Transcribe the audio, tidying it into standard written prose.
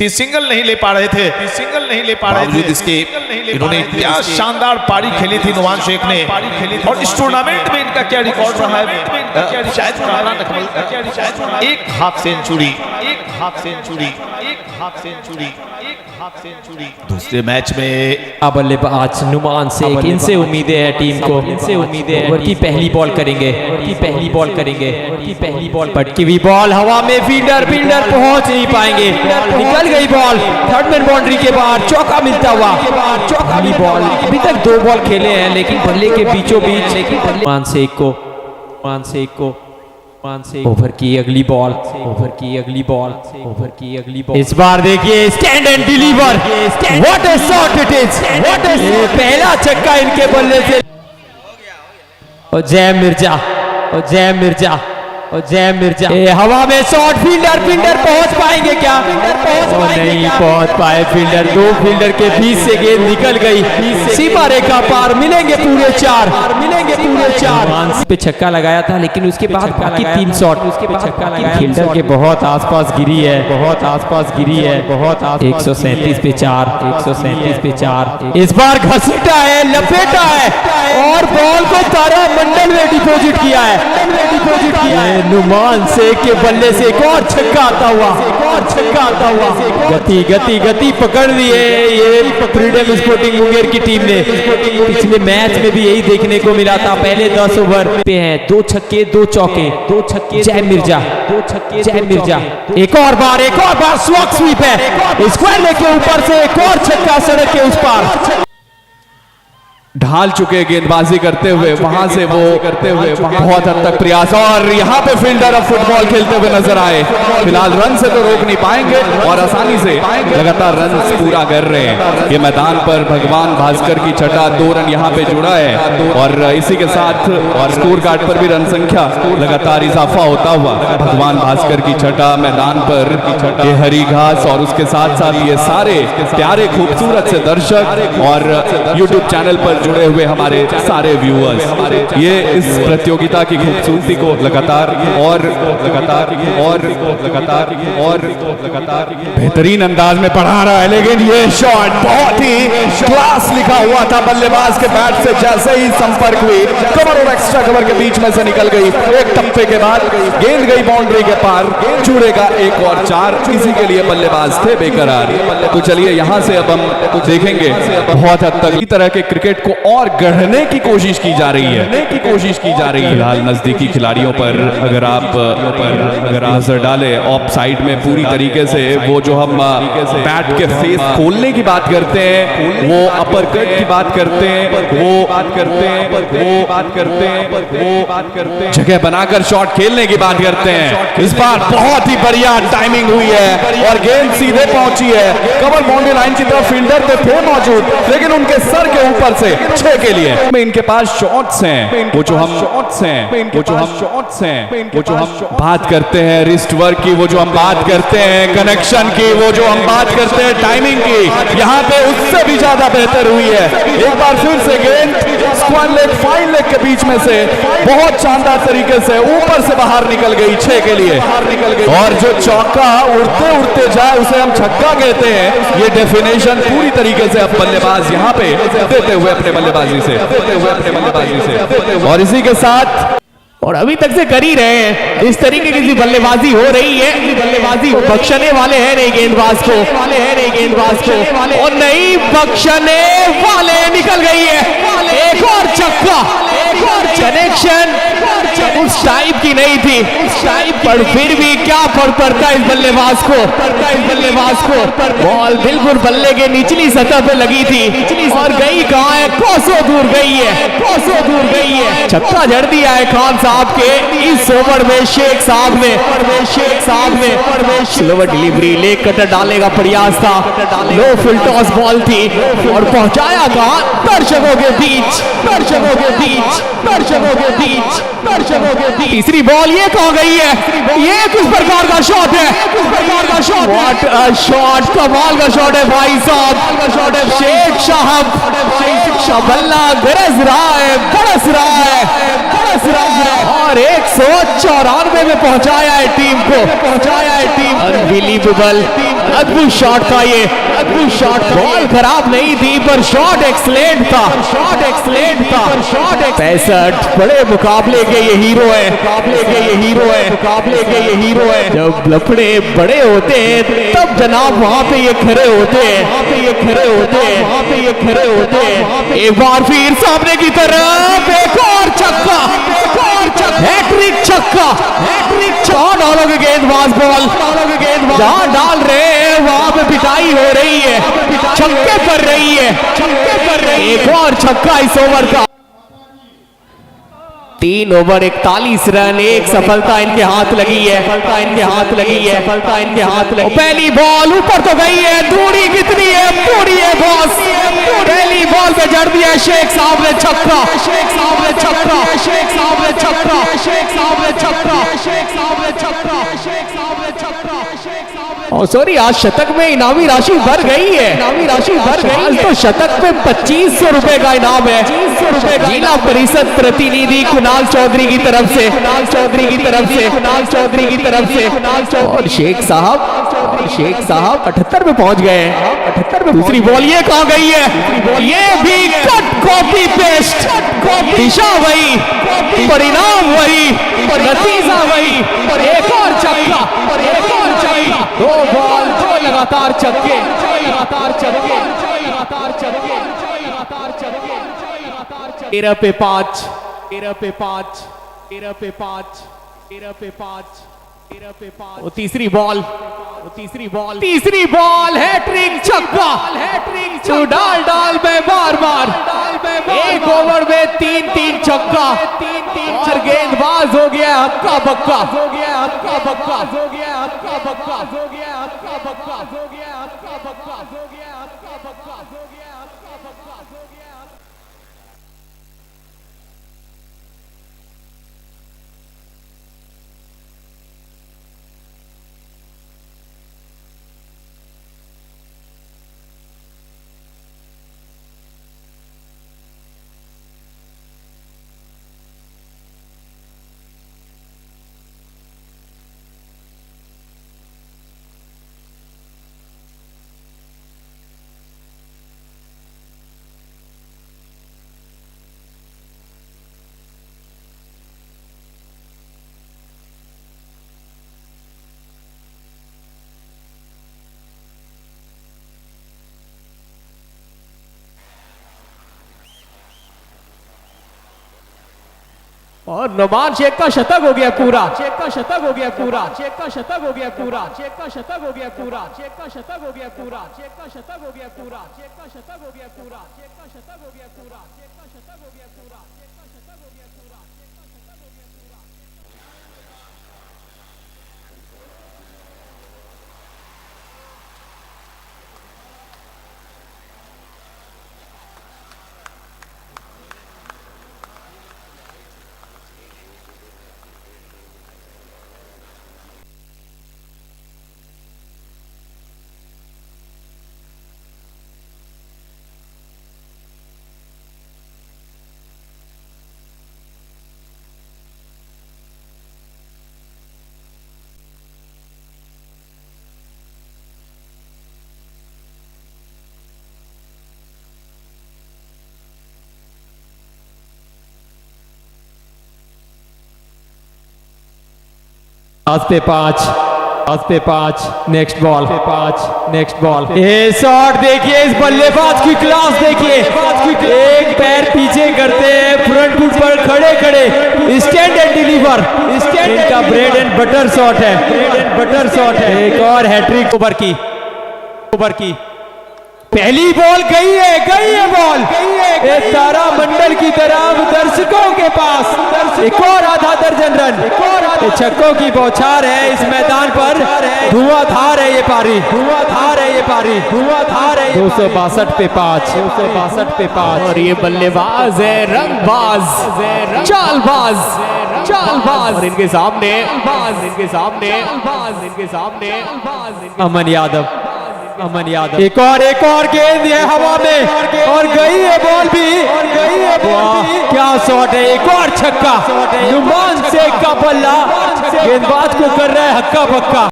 Single नहीं ले पा रहे थे, सिंगल नहीं ले पा रहे थे। इसके इन्होंने क्या शानदार पारी खेली थी नुमान शेख ने, और इस टूर्नामेंट में इनका क्या रिकॉर्ड रहा है, शायद एक हाफ सेंचुरी, एक हाफ सेंचुरी, एक हाफ सेंचुरी, एक हाफ सेंचुरी। दूसरे मैच में बल्लेबाज नुमान शेख, इनसे उम्मीदें है टीम को, इनसे उम्मीदें है की पहली बॉल करेंगे, की पहली बॉल करेंगे, की पहली बॉल पटकी हुई बॉल हवा में, फील्डर पहुंच नहीं पाएंगे, निकल गई बॉल थर्ड मैन बाउंड्री के बाहर, चौका मिलता हुआ, चौका भी बॉल। अभी तक 2 बॉल खेले हैं लेकिन बल्ले के बीचों बीच, लेकिन नुमान शेख को ओवर की अगली बॉल, ओवर की अगली बॉल, ओवर की अगली बॉल। इस बार देखिए stand and deliver, what a shot it is, what a पहला छक्का इनके बल्ले से। और जय मिर्जा, और जय मिर्जा, और जय मिर्जा हवा में शॉट, फील्डर पहुंच पाएंगे क्या, नहीं पहुंच पाए फील्डर, 2 फील्डर के बीच से गेंद निकल गई, सीमा रेखा पार, मिलेंगे पूरे 4, मिलेंगे पूरे 4। पे छक्का लगाया था लेकिन उसके बाद बाकी 3 शॉट, उसके बाद छक्का लगाया, फील्डर के बहुत आसपास गिरी है, बहुत आसपास गिरी है, बहुत 137 पे 4, 137 पे 4। इस बार घसीटा है, लपेटा है और बॉल को तारा मंडल में डिपॉजिट किया है, नुमान शेख के बल्ले से एक और छक्का आता हुआ, एक और छक्का आता हुआ। गति पकड़ ली है ये फ्रीडम स्पोर्टिंग मुंगेर की टीम ने। पिछले मैच में भी यही देखने को मिला था, पहले 10 ओवर पे हैं 2 छक्के 2 चौके, 2 छक्के जय मिर्जा, 2 छक्के जय मिर्जा। एक और बार स्वॉक स्वीप है, स्क्वायर लेग के ऊपर से एक और छक्का सड़क के उस पार। ढाल चुके गेंदबाजी करते हुए, वहां से वो बहुत हद तक प्रयास, और यहाँ पे फील्डर अब फुटबॉल खेलते हुए नजर आए। फिलहाल रन से तो रोक नहीं पाएंगे और आसानी से लगातार रन पूरा कर रहे हैं। ये मैदान पर भगवान भास्कर की छठा 2 रन यहाँ पे जुड़ा है और इसी के साथ और स्कोर कार्ड पर भी रन संख्या लगातार इजाफा होता हुआ। भगवान भास्कर की छठा मैदान पर ये हरी घास और उसके साथ साथ ये सारे प्यारे खूबसूरत से दर्शक और यूट्यूब चैनल पर जुड़े हुए हमारे सारे व्यूअर्स, ये इस प्रतियोगिता की खूबसूरती को लगातार बेहतरीन अंदाज में बढ़ा रहा है। लेकिन ये शॉट बहुत ही क्लास लिखा हुआ था, बल्लेबाज के बैट से जैसे ही संपर्क हुई, कवर और एक्स्ट्रा कवर के बीच में से निकल गई। एक टप्पे के बाद गेंद गई बाउंड्री के पार, जुड़ेगा 1 और 4, इसी के लिए बल्लेबाज थे बेकरार। तो चलिए यहाँ से अब हम कुछ देखेंगे, बहुत हद तक इस तरह के क्रिकेट को और गढ़ने की कोशिश की जा रही है, फिलहाल नजदीकी खिलाड़ियों पर अगर आप नजर डालें, ऑफ साइड में पूरी तरीके से वो जो हम बैट के फेस खोलने की बात करते हैं, वो अपर कट की बात करते हैं, जगह बनाकर शॉट खेलने की बात करते हैं। इस बार बहुत ही बढ़िया टाइमिंग हुई है और गेंद सीधे पहुंची है, कवर बाउंड्री लाइन की तरफ फील्डर पे थे मौजूद, लेकिन उनके सर के ऊपर से 6 के लिए इनके पास शॉट्स हैं, वो जो हम बात करते हैं रिस्ट वर्क की, वो जो हम बात करते हैं कनेक्शन की, वो जो हम बात करते हैं टाइमिंग की, यहाँ पे उससे भी ज्यादा बेहतर हुई है। एक बार फिर से गेंद स्क्वायर लेग फाइन लेग के बीच में से बहुत शानदार तरीके से ऊपर से बाहर निकल गई 6 के लिए, और जो चौका उड़ते उड़ते जाए उसे हम छक्का कहते हैं। ये डेफिनेशन पूरी तरीके से अब बल्लेबाज यहाँ पे देते हुए अपने बल्लेबाजी से, और इसी के साथ और अभी तक से कर ही रहे हैं इस तरीके की बल्लेबाजी हो रही है, बल्लेबाजी बख्शने वाले हैं नहीं गेंदबाज को, और नहीं बख्शने वाले, निकल गई है एक और छक्का, एक और कनेक्शन उस टाइप की नहीं थी, पर फिर भी क्या फर्क पड़ता है इस बल्लेबाज को, बॉल बिल्कुल बल्ले के निचली सतह पे लगी थी और गई कहां है, कोसों दूर गई है, छक्का जड़ दिया है खान साहब के इस ओवर में। शेख साहब ने स्लोवर डिलीवरी, लेग कटर डालने का प्रयास था, लो फुल टॉस बॉल थी और पहुंचाया कहां, दर्शकों के बीच। तीसरी बॉल ये कहां गई है, ये किस प्रकार का शॉट है, व्हाट अ शॉट, कमाल का शॉट है भाई साहब। शेख साहब बल्ला गरज रहा है, बरस रहा है। और 194 में पहुंचाया है टीम को, अनबिलीवेबल, अद्भुत शॉट था ये, अद्भुत शॉट। बॉल खराब नहीं थी पर शॉट एक्सलेंट था, 65 बड़े मुकाबले के ये हीरो है, जब लफड़े बड़े होते हैं तब जनाब वहां पे ये खड़े होते हैं, एक बार फिर सामने की तरफ एक और छक्का, हैट्रिक छक्का, डालोगे गेंदबाज बॉल, जहां डाल रहे हैं वहां पे पिटाई हो रही है, छक्के पर रही है, एक और छक्का इस ओवर का। 3 ओवर 41 रन, एक सफलता इनके हाथ लगी है, पहली बॉल ऊपर तो गई है, दूरी कितनी है, पूरी है बॉस, पहली बॉल पे जड़ दिया शेख साहब ने छक्का, और सॉरी आज शतक में इनामी राशि बढ़ गई है, आज तो शतक पे 2500 रुपए का इनाम है, जिला परिषद प्रतिनिधि कुणाल चौधरी की तरफ से, और शेख साहब 78 में पहुंच गए हैं। दूसरी बॉल ये कहां गई है, ये भी कट कॉपी पेस्ट, दिशा वही, परिणाम वही, नतीजा वही, एक और छक्का, 2 बॉल 2 लगातार छक्के, 13 पे 5, 13 पे 5, तीसरी बॉल, हैट्रिक छक्का, डाल में बार, एक ओवर में 3 छक्का, और गेंदबाज हो गया हक्का बक्का, और नुमान शेख का शतक हो गया पूरा, आज पे 5, नेक्स्ट बॉल, ये शॉट देखिए, इस बल्लेबाज की क्लास देखिए, एक पैर पीछे करते हैं, फ्रंट फुट पर खड़े स्टैंड एंड डिलीवर, इनका ब्रेड एंड बटर शॉट है, एक और हैट्रिक ओवर की, पहली बॉल गई है बॉल, एक तारा मंडल की तरफ दर्शकों के पास, एक और आधा दर्जन रन, छक्कों की बौछार है इस मैदान पर, धुआंधार है ये पारी, 262 पे 5, और ये बल्लेबाज है रंगबाज, चालबाज, और इनके सामने अमन यादव, अमन यादव, एक और गेंद है हवा में और गई है बॉल भी, वाह क्या शॉट है, एक और छक्का, नुमान शेख का बल्ला गेंदबाज को कर रहा है हक्का बक्का।